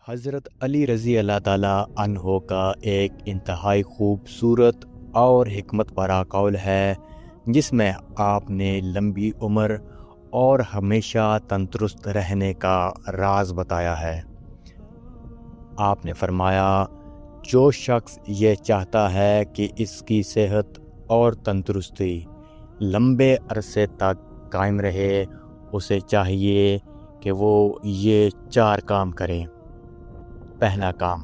حضرت علی رضی اللہ تعالیٰ عنہ کا ایک انتہائی خوبصورت اور حکمت بھرا قول ہے جس میں آپ نے لمبی عمر اور ہمیشہ تندرست رہنے کا راز بتایا ہے۔ آپ نے فرمایا، جو شخص یہ چاہتا ہے کہ اس کی صحت اور تندرستی لمبے عرصے تک قائم رہے، اسے چاہیے کہ وہ یہ 4 کام کرے۔ پہلا کام،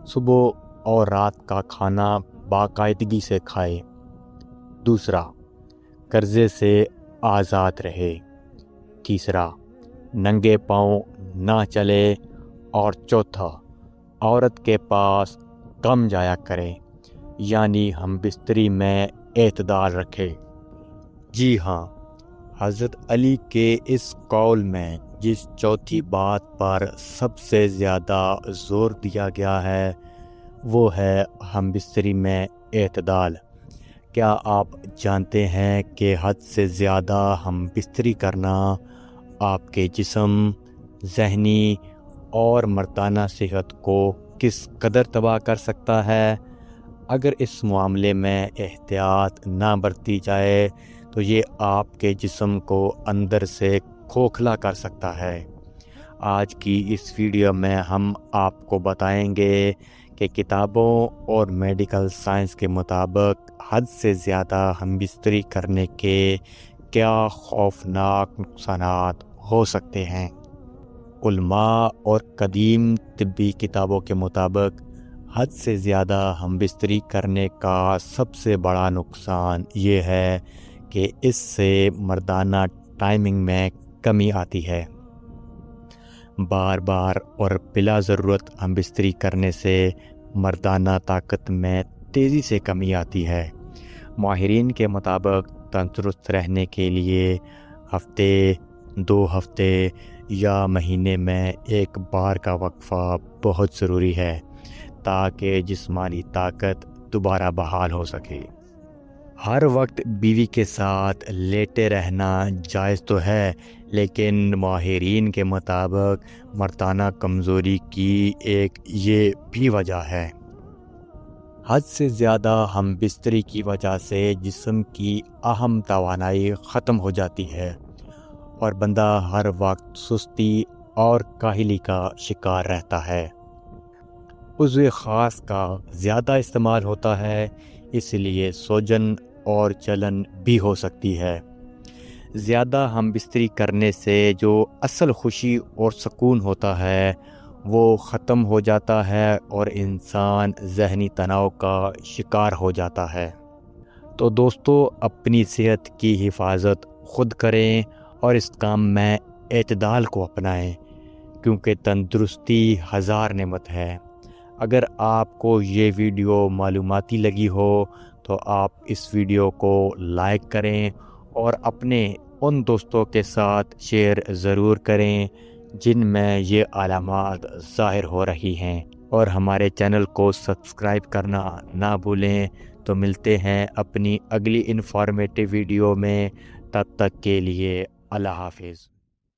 صبح اور رات کا کھانا باقاعدگی سے کھائے۔ دوسرا، قرضے سے آزاد رہے۔ تیسرا، ننگے پاؤں نہ چلے۔ اور چوتھا، عورت کے پاس کم جایا کرے، یعنی ہم بستری میں اعتدال رکھے۔ جی ہاں، حضرت علی کے اس قول میں جس چوتھی بات پر سب سے زیادہ زور دیا گیا ہے وہ ہے ہم بستری میں اعتدال۔ کیا آپ جانتے ہیں کہ حد سے زیادہ ہم بستری کرنا آپ کے جسم، ذہنی اور مردانہ صحت کو کس قدر تباہ کر سکتا ہے؟ اگر اس معاملے میں احتیاط نہ برتی جائے تو یہ آپ کے جسم کو اندر سے کھوکھلا کر سکتا ہے۔ آج کی اس ویڈیو میں ہم آپ کو بتائیں گے کہ کتابوں اور میڈیکل سائنس کے مطابق حد سے زیادہ ہم بستری کرنے کے کیا خوفناک نقصانات ہو سکتے ہیں۔ علماء اور قدیم طبی کتابوں کے مطابق حد سے زیادہ ہم بستری کرنے کا سب سے بڑا نقصان یہ ہے کہ اس سے مردانہ ٹائمنگ میں کمی آتی ہے۔ بار بار اور بلا ضرورت ہم بستری کرنے سے مردانہ طاقت میں تیزی سے کمی آتی ہے۔ ماہرین کے مطابق تندرست رہنے کے لیے ہفتے، 2 ہفتے یا مہینے میں 1 بار کا وقفہ بہت ضروری ہے تاکہ جسمانی طاقت دوبارہ بحال ہو سکے۔ ہر وقت بیوی کے ساتھ لیٹے رہنا جائز تو ہے، لیکن ماہرین کے مطابق مردانہ کمزوری کی ایک یہ بھی وجہ ہے۔ حد سے زیادہ ہم بستری کی وجہ سے جسم کی اہم توانائی ختم ہو جاتی ہے اور بندہ ہر وقت سستی اور کاہلی کا شکار رہتا ہے۔ عضو خاص کا زیادہ استعمال ہوتا ہے، اس لیے سوجن اور جلن بھی ہو سکتی ہے۔ زیادہ ہم بستری کرنے سے جو اصل خوشی اور سکون ہوتا ہے وہ ختم ہو جاتا ہے اور انسان ذہنی تناؤ کا شکار ہو جاتا ہے۔ تو دوستو، اپنی صحت کی حفاظت خود کریں اور اس کام میں اعتدال کو اپنائیں، کیونکہ تندرستی 1000 نعمت ہے۔ اگر آپ کو یہ ویڈیو معلوماتی لگی ہو تو آپ اس ویڈیو کو لائک کریں اور اپنے ان دوستوں کے ساتھ شیئر ضرور کریں جن میں یہ علامات ظاہر ہو رہی ہیں، اور ہمارے چینل کو سبسکرائب کرنا نہ بھولیں۔ تو ملتے ہیں اپنی اگلی انفارمیٹیو ویڈیو میں، تب تک کے لیے اللہ حافظ۔